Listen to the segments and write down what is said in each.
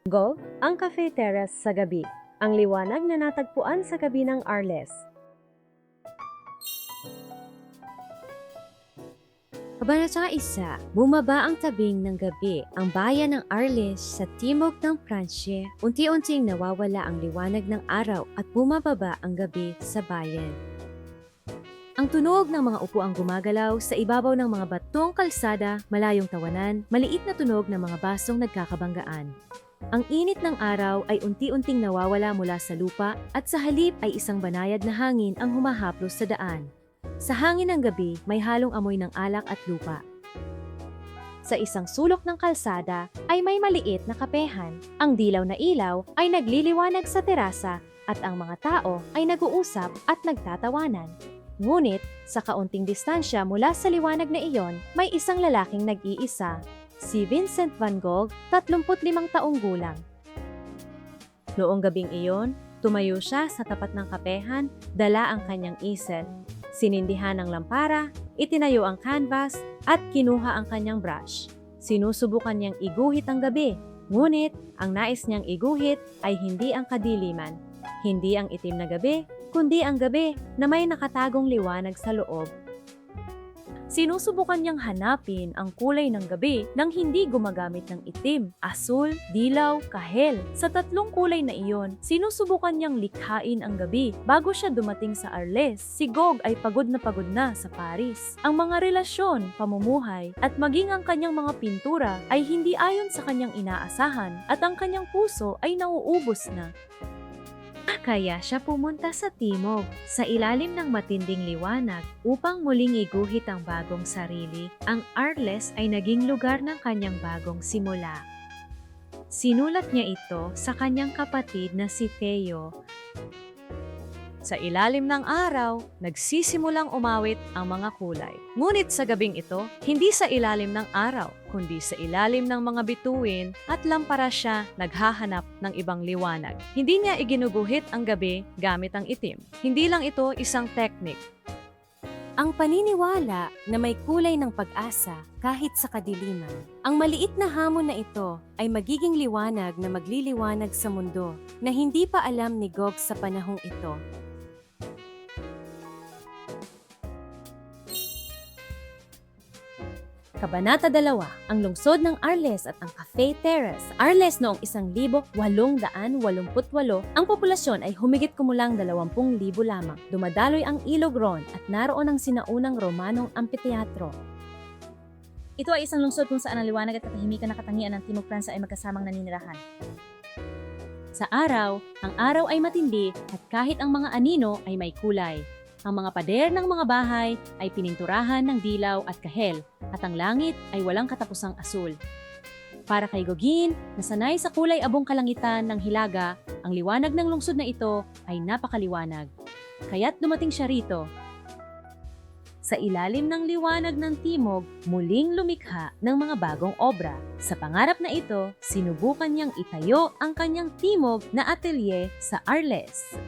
Go, ang Cafe Terrace sa gabi. Ang liwanag na natagpuan sa gabi ng Arles. Kabanata 1, bumaba ang tabing ng gabi, ang bayan ng Arles sa timog ng Pransya. Unti-unting nawawala ang liwanag ng araw at bumababa ang gabi sa bayan. Ang tunog ng mga upuang gumagalaw sa ibabaw ng mga batong kalsada, malayong tawanan, maliit na tunog ng mga basong nagkakabanggaan. Ang init ng araw ay unti-unting nawawala mula sa lupa at sa halip ay isang banayad na hangin ang humahaplos sa daan. Sa hangin ng gabi, may halong amoy ng alak at lupa. Sa isang sulok ng kalsada ay may maliit na kapehan. Ang dilaw na ilaw ay nagliliwanag sa terasa at ang mga tao ay nag-uusap at nagtatawanan. Ngunit, sa kaunting distansya mula sa liwanag na iyon, may isang lalaking nag-iisa, si Vincent van Gogh, 35 taong gulang. Noong gabing iyon, tumayo siya sa tapat ng kapehan, dala ang kanyang easel. Sinindihan ang lampara, itinayo ang canvas, at kinuha ang kanyang brush. Sinusubukan niyang iguhit ang gabi, ngunit ang nais niyang iguhit ay hindi ang kadiliman, hindi ang itim na gabi, kundi ang gabi na may nakatagong liwanag sa loob. Sinusubukan niyang hanapin ang kulay ng gabi nang hindi gumagamit ng itim, asul, dilaw, kahel. Sa tatlong kulay na iyon, sinusubukan niyang likhain ang gabi. Bago siya dumating sa Arles, si Gogh ay pagod na sa Paris. Ang mga relasyon, pamumuhay, at maging ang kanyang mga pintura ay hindi ayon sa kanyang inaasahan at ang kanyang puso ay nauubos na. Kaya siya pumunta sa timog, sa ilalim ng matinding liwanag, upang muling iguhit ang bagong sarili. Ang Arles ay naging lugar ng kanyang bagong simula. Sinulat niya ito sa kanyang kapatid na si Theo. Sa ilalim ng araw, nagsisimulang umawit ang mga kulay. Ngunit sa gabing ito, hindi sa ilalim ng araw, kundi sa ilalim ng mga bituin at lampara siya naghahanap ng ibang liwanag. Hindi niya iginuguhit ang gabi gamit ang itim. Hindi lang ito isang teknik. Ang paniniwala na may kulay ng pag-asa kahit sa kadiliman. Ang maliit na hamon na ito ay magiging liwanag na magliliwanag sa mundo na hindi pa alam ni Gogh sa panahong ito. Kabanata 2, ang lungsod ng Arles at ang Cafe Terrace. Arles noong 1888, ang populasyon ay humigit kumulang 20,000 lamang. Dumadaloy ang Ilog Rhone at naroon ang sinaunang Romanong ampitheatro. Ito ay isang lungsod kung saan ang liwanag at katahimikan na katangian ng Timog Pransa ay magkasamang naninirahan. Sa araw, ang araw ay matindi at kahit ang mga anino ay may kulay. Ang mga pader ng mga bahay ay pininturahan ng dilaw at kahel at ang langit ay walang katapusang asul. Para kay Gauguin, nasanay sa kulay abong kalangitan ng Hilaga, ang liwanag ng lungsod na ito ay napakaliwanag. Kaya't dumating siya rito. Sa ilalim ng liwanag ng timog, muling lumikha ng mga bagong obra. Sa pangarap na ito, sinubukan niyang itayo ang kanyang timog na atelier sa Arles.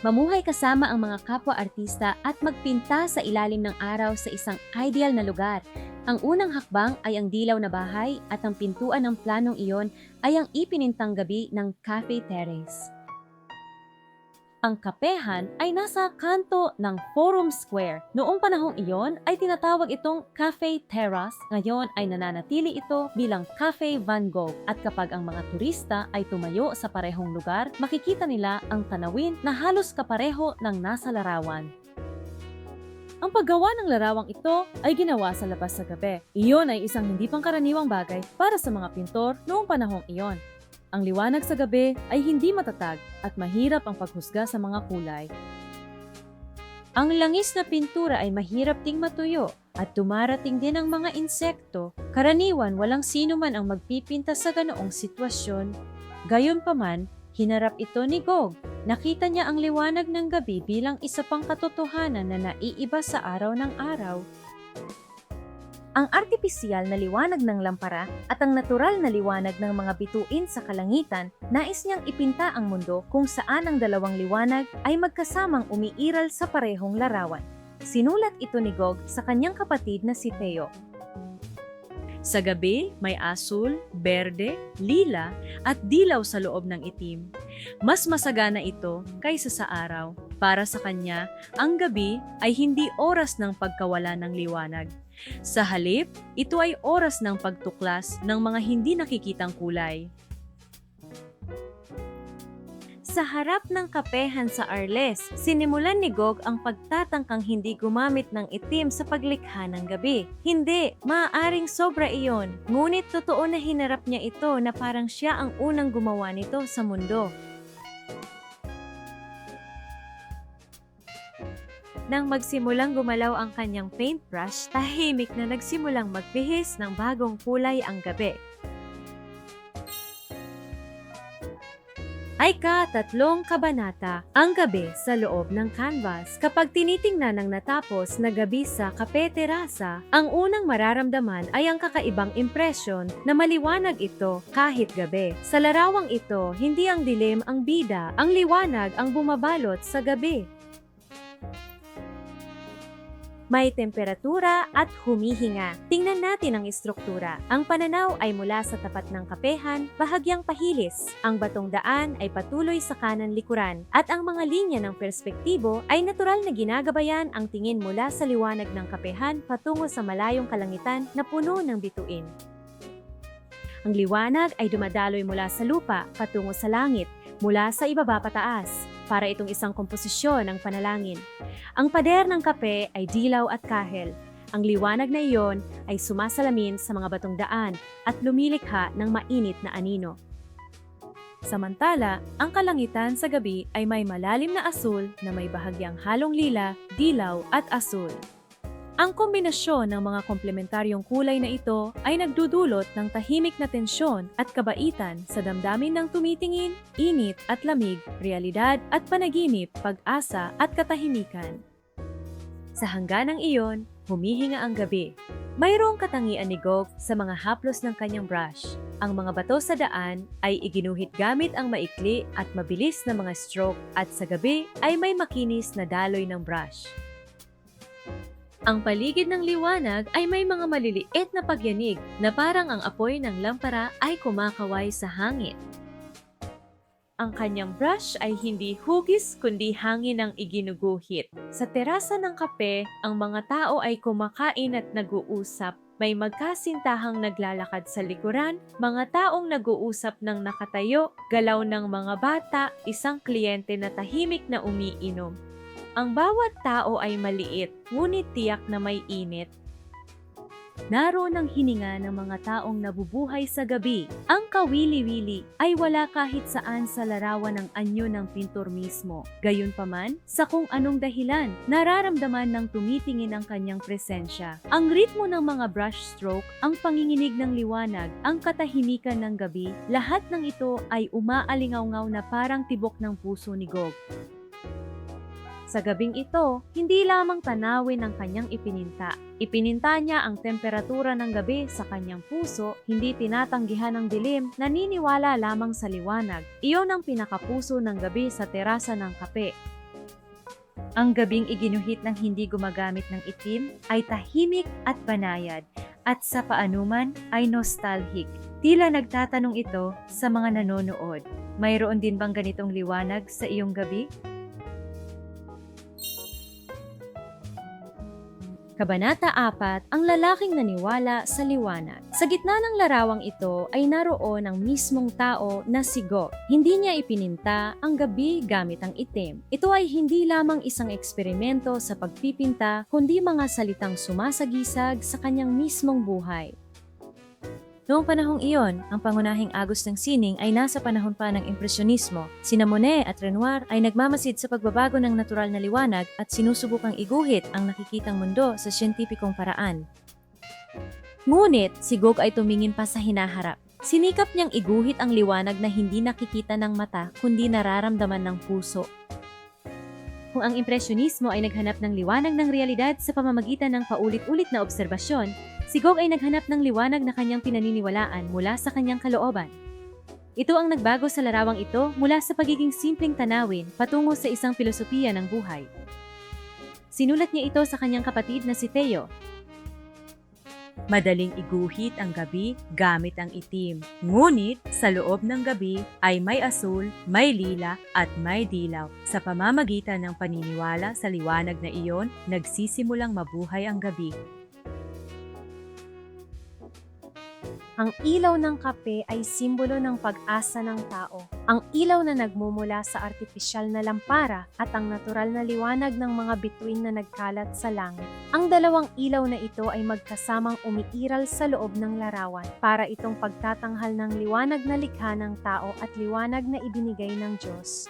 Mamuhay kasama ang mga kapwa-artista at magpinta sa ilalim ng araw sa isang ideal na lugar. Ang unang hakbang ay ang dilaw na bahay at ang pintuan ng planong iyon ay ang ipinintang gabi ng Cafe Terrace. Ang kapehan ay nasa kanto ng Forum Square. Noong panahong iyon ay tinatawag itong Cafe Terrace. Ngayon ay nananatili ito bilang Cafe Van Gogh. At kapag ang mga turista ay tumayo sa parehong lugar, makikita nila ang tanawin na halos kapareho ng nasa larawan. Ang paggawa ng larawang ito ay ginawa sa labas sa gabi. Iyon ay isang hindi pangkaraniwang bagay para sa mga pintor noong panahong iyon. Ang liwanag sa gabi ay hindi matatag at mahirap ang paghusga sa mga kulay. Ang langis na pintura ay mahirap ding matuyo at dumarating din ang mga insekto. Karaniwan walang sino man ang magpipinta sa ganoong sitwasyon. Gayunpaman, hinarap ito ni Gogh. Nakita niya ang liwanag ng gabi bilang isa pang katotohanan na naiiba sa araw ng araw. Ang artipisyal na liwanag ng lampara at ang natural na liwanag ng mga bituin sa kalangitan, nais niyang ipinta ang mundo kung saan ang dalawang liwanag ay magkasamang umiiral sa parehong larawan. Sinulat ito ni Gogh sa kanyang kapatid na si Theo. Sa gabi, may asul, berde, lila, at dilaw sa loob ng itim. Mas masagana ito kaysa sa araw. Para sa kanya, ang gabi ay hindi oras ng pagkawala ng liwanag. Sa halip, ito ay oras ng pagtuklas ng mga hindi nakikitang kulay. Sa harap ng kapehan sa Arles, sinimulan ni Gog ang pagtatangkang hindi gumamit ng itim sa paglikha ng gabi. Hindi, maaaring sobra iyon. Ngunit totoo na hinarap niya ito na parang siya ang unang gumawa nito sa mundo. Nang magsimulang gumalaw ang kanyang paintbrush, tahimik na nagsimulang magbihis ng bagong kulay ang gabi. Ay tatlong kabanata, ang gabi sa loob ng canvas. Kapag tinitingnan ng natapos na gabi sa kape terasa, ang unang mararamdaman ay ang kakaibang impresyon na maliwanag ito kahit gabi. Sa larawang ito, hindi ang dilim ang bida, ang liwanag ang bumabalot sa gabi. May temperatura at humihinga. Tingnan natin ang istruktura. Ang pananaw ay mula sa tapat ng kapehan, bahagyang pahilis. Ang batong daan ay patuloy sa kanan likuran. At ang mga linya ng perspektibo ay natural na ginagabayan ang tingin mula sa liwanag ng kapehan patungo sa malayong kalangitan na puno ng bituin. Ang liwanag ay dumadaloy mula sa lupa patungo sa langit, mula sa ibaba pataas, para itong isang komposisyon ng panalangin. Ang pader ng kape ay dilaw at kahel. Ang liwanag na iyon ay sumasalamin sa mga batong daan at lumilikha ng mainit na anino. Samantala, ang kalangitan sa gabi ay may malalim na asul na may bahagyang halong lila, dilaw at asul. Ang kombinasyon ng mga komplementaryong kulay na ito ay nagdudulot ng tahimik na tensyon at kabaitan sa damdamin ng tumitingin, init at lamig, realidad at panaginip, pag-asa at katahimikan. Sa hangganang iyon, humihinga ang gabi. Mayroong katangian ni Gog sa mga haplos ng kanyang brush. Ang mga bato sa daan ay iginuhit gamit ang maikli at mabilis na mga stroke at sa gabi ay may makinis na daloy ng brush. Ang paligid ng liwanag ay may mga maliliit na pagyanig na parang ang apoy ng lampara ay kumakaway sa hangin. Ang kanyang brush ay hindi hugis kundi hangin ang iginuguhit. Sa terasa ng kape, ang mga tao ay kumakain at nag-uusap. May magkasintahang naglalakad sa likuran, mga taong nag-uusap ng nakatayo, galaw ng mga bata, isang kliyente na tahimik na umiinom. Ang bawat tao ay maliit, ngunit tiyak na may init. Naroon ang hininga ng mga taong nabubuhay sa gabi. Ang kawili-wili ay wala kahit saan sa larawan ng anyo ng pintor mismo. Gayunpaman, sa kung anong dahilan, nararamdaman ng tumitingin ang kanyang presensya. Ang ritmo ng mga brush stroke, ang panginginig ng liwanag, ang katahimikan ng gabi, lahat ng ito ay umaalingaw-ngaw na parang tibok ng puso ni Gog. Sa gabing ito, hindi lamang tanawin ang kanyang ipininta. Ipininta niya ang temperatura ng gabi sa kanyang puso, hindi tinatanggihan ng dilim, naniniwala lamang sa liwanag. Iyon ang pinakapuso ng gabi sa terasa ng kape. Ang gabing iginuhit ng hindi gumagamit ng itim ay tahimik at banayad, at sa paanuman ay nostalgic. Tila nagtatanong ito sa mga nanonood. Mayroon din bang ganitong liwanag sa iyong gabi? Kabanata 4, ang lalaking naniwala sa liwanag. Sa gitna ng larawang ito ay naroon ang mismong tao na si Gog. Hindi niya ipininta ang gabi gamit ang itim. Ito ay hindi lamang isang eksperimento sa pagpipinta, kundi mga salitang sumasagisag sa kanyang mismong buhay. Noong panahong iyon, ang pangunahing agos ng sining ay nasa panahon pa ng Impresyonismo. Sina Monet at Renoir ay nagmamasid sa pagbabago ng natural na liwanag at sinusubukang iguhit ang nakikitang mundo sa siyentipikong paraan. Ngunit, si Gog ay tumingin pa sa hinaharap. Sinikap niyang iguhit ang liwanag na hindi nakikita ng mata kundi nararamdaman ng puso. Kung ang Impresyonismo ay naghanap ng liwanag ng realidad sa pamamagitan ng paulit-ulit na obserbasyon, si Gog ay naghanap ng liwanag na kanyang pinaniniwalaan mula sa kanyang kalooban. Ito ang nagbago sa larawang ito mula sa pagiging simpleng tanawin patungo sa isang filosofiya ng buhay. Sinulat niya ito sa kanyang kapatid na si Theo. Madaling iguhit ang gabi gamit ang itim. Ngunit sa loob ng gabi ay may asul, may lila at may dilaw. Sa pamamagitan ng paniniwala sa liwanag na iyon, nagsisimulang mabuhay ang gabi. Ang ilaw ng kape ay simbolo ng pag-asa ng tao. Ang ilaw na nagmumula sa artipisyal na lampara at ang natural na liwanag ng mga bituin na nagkalat sa langit. Ang dalawang ilaw na ito ay magkasamang umiiral sa loob ng larawan para itong pagtatanghal ng liwanag na likha ng tao at liwanag na ibinigay ng Diyos.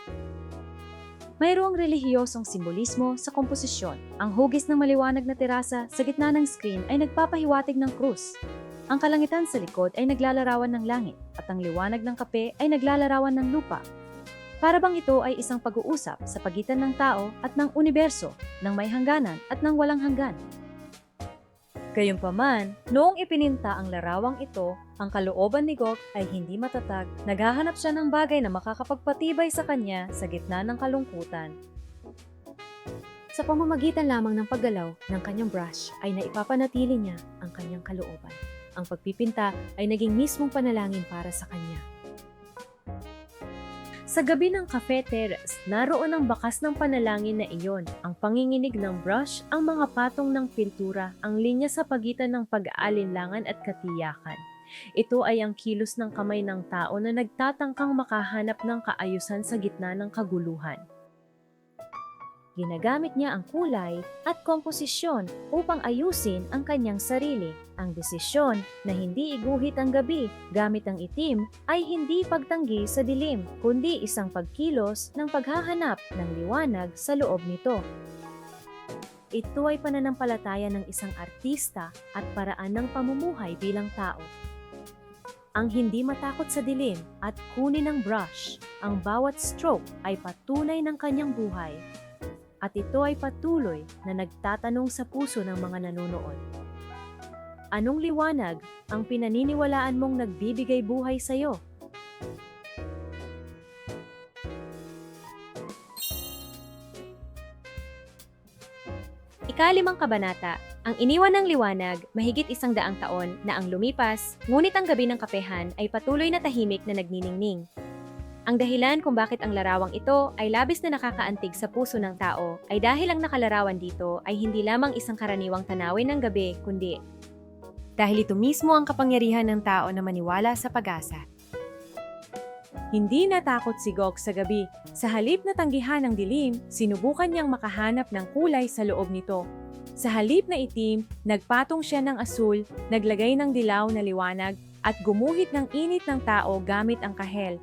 Mayroong relihiyosong simbolismo sa komposisyon. Ang hugis ng maliwanag na terasa sa gitna ng screen ay nagpapahiwatig ng krus. Ang kalangitan sa likod ay naglalarawan ng langit at ang liwanag ng kape ay naglalarawan ng lupa. Para bang ito ay isang pag-uusap sa pagitan ng tao at ng universo, ng may hangganan at ng walang hanggan. Gayunpaman, noong ipininta ang larawang ito, ang kalooban ni Gok ay hindi matatag. Naghahanap siya ng bagay na makakapagpatibay sa kanya sa gitna ng kalungkutan. Sa pamamagitan lamang ng paggalaw ng kanyang brush ay naipapanatili niya ang kanyang kalooban. Ang pagpipinta ay naging mismong panalangin para sa kanya. Sa gabi ng cafe terrace, naroon ang bakas ng panalangin na iyon, ang panginginig ng brush, ang mga patong ng pintura, ang linya sa pagitan ng pag-aalinlangan at katiyakan. Ito ay ang kilos ng kamay ng tao na nagtatangkang makahanap ng kaayusan sa gitna ng kaguluhan. Ginagamit niya ang kulay at komposisyon upang ayusin ang kanyang sarili. Ang desisyon na hindi iguhit ang gabi gamit ang itim ay hindi pagtanggi sa dilim, kundi isang pagkilos ng paghahanap ng liwanag sa loob nito. Ito ay pananampalataya ng isang artista at paraan ng pamumuhay bilang tao. Ang hindi matakot sa dilim at kunin ng brush, ang bawat stroke ay patunay ng kanyang buhay. At ito ay patuloy na nagtatanong sa puso ng mga nanonood. Anong liwanag ang pinaniniwalaan mong nagbibigay buhay sa iyo? Ika-5 kabanata, ang iniwan ng liwanag, mahigit 100 taon na ang lumipas, ngunit ang gabi ng kapehan ay patuloy na tahimik na nagniningning. Ang dahilan kung bakit ang larawang ito ay labis na nakakaantig sa puso ng tao ay dahil ang nakalarawan dito ay hindi lamang isang karaniwang tanawin ng gabi, kundi dahil ito mismo ang kapangyarihan ng tao na maniwala sa pag-asa. Hindi natakot si Gok sa gabi. Sa halip na tanggihan ng dilim, sinubukan niyang makahanap ng kulay sa loob nito. Sa halip na itim, nagpatong siya ng asul, naglagay ng dilaw na liwanag, at gumuhit ng init ng tao gamit ang kahel.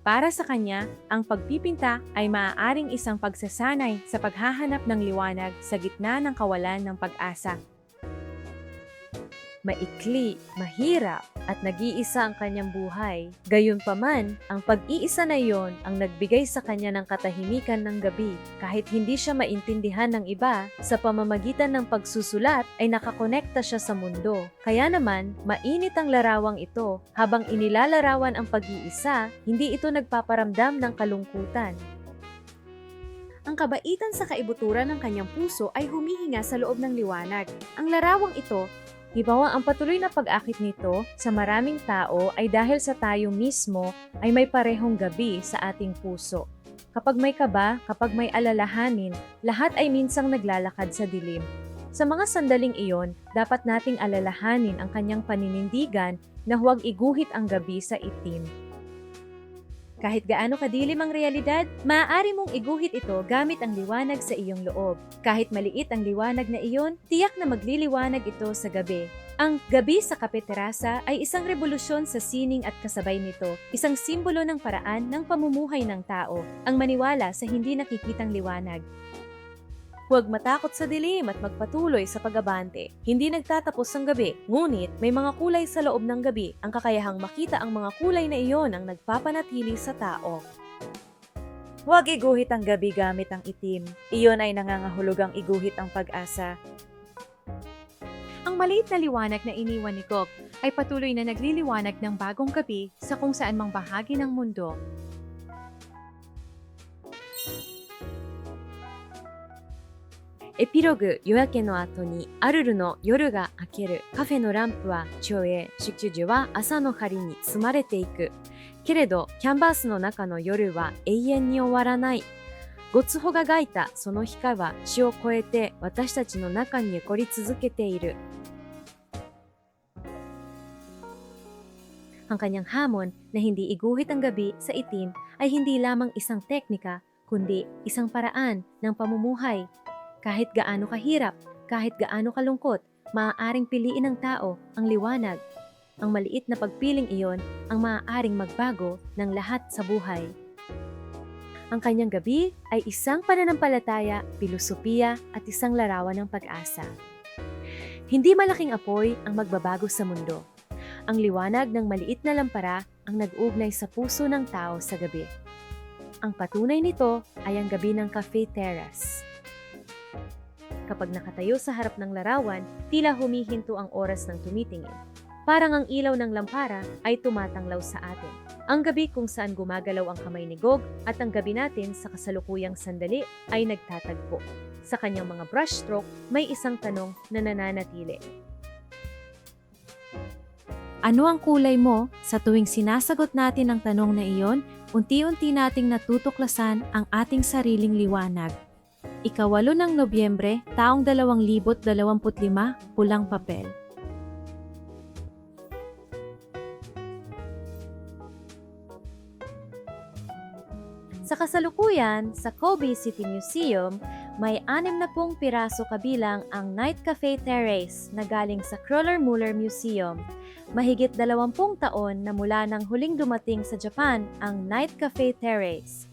Para sa kanya, ang pagpipinta ay maaaring isang pagsasanay sa paghahanap ng liwanag sa gitna ng kawalan ng pag-asa. Maikli, mahirap, at nag-iisa ang kanyang buhay. Gayunpaman, ang pag-iisa na iyon ang nagbigay sa kanya ng katahimikan ng gabi. Kahit hindi siya maintindihan ng iba, sa pamamagitan ng pagsusulat ay nakakonekta siya sa mundo. Kaya naman, mainit ang larawang ito. Habang inilalarawan ang pag-iisa, hindi ito nagpaparamdam ng kalungkutan. Ang kabaitan sa kaibuturan ng kanyang puso ay humihinga sa loob ng liwanag. Ang larawang ito, ang patuloy na pag-akit nito sa maraming tao ay dahil sa tayo mismo ay may parehong gabi sa ating puso. Kapag may kaba, kapag may alalahanin, lahat ay minsang naglalakad sa dilim. Sa mga sandaling iyon, dapat nating alalahanin ang kanyang paninindigan na huwag iguhit ang gabi sa itim. Kahit gaano kadilim ang realidad, maaari mong iguhit ito gamit ang liwanag sa iyong loob. Kahit maliit ang liwanag na iyon, tiyak na magliliwanag ito sa gabi. Ang gabi sa Cafe Terasa ay isang revolusyon sa sining at kasabay nito, isang simbolo ng paraan ng pamumuhay ng tao, ang maniwala sa hindi nakikitang liwanag. Huwag matakot sa dilim at magpatuloy sa pag-abante. Hindi nagtatapos ang gabi, ngunit may mga kulay sa loob ng gabi. Ang kakayahang makita ang mga kulay na iyon ang nagpapanatili sa tao. Huwag iguhit ang gabi gamit ang itim. Iyon ay nangangahulugang iguhit ang pag-asa. Ang maliit na liwanag na iniwan ni Gok ay patuloy na nagliliwanag ng bagong gabi sa kung saan mang bahagi ng mundo. エピログ夜明けの後にアルルの夜が明ける。カフェのランプは超へ、祝辞は朝の光に包まれていく。けれどキャンバスの中の夜は永遠に終わらない。ゴツホが描いたその光は地を越えて私たちの中に起こり続けている。Ang kanyang hamon na hindi iguhit ang gabi sa itim ay hindi lamang isang teknika, kundi isang paraan ng pamumuhay. Kahit gaano kahirap, kahit gaano kalungkot, maaaring piliin ng tao ang liwanag. Ang maliit na pagpiling iyon ang maaaring magbago ng lahat sa buhay. Ang kanyang gabi ay isang pananampalataya, filosofiya at isang larawan ng pag-asa. Hindi malaking apoy ang magbabago sa mundo. Ang liwanag ng maliit na lampara ang nag-ugnay sa puso ng tao sa gabi. Ang patunay nito ay ang gabi ng Cafe Terrace. Kapag nakatayo sa harap ng larawan, tila humihinto ang oras ng tumitingin. Parang ang ilaw ng lampara ay tumatanglaw sa atin. Ang gabi kung saan gumagalaw ang kamay ni Gog at ang gabi natin sa kasalukuyang sandali ay nagtatagpo. Sa kanyang mga brushstroke, may isang tanong na nananatili. Ano ang kulay mo? Sa tuwing sinasagot natin ang tanong na iyon, unti-unti nating natutuklasan ang ating sariling liwanag. Ika-8 ng Nobyembre, taong 2025, pulang papel. Sa kasalukuyan, sa Kobe City Museum, may 60 piraso kabilang ang Night Cafe Terrace na galing sa Kröller-Müller Museum. Mahigit 20 taon na mula nang huling dumating sa Japan ang Night Cafe Terrace.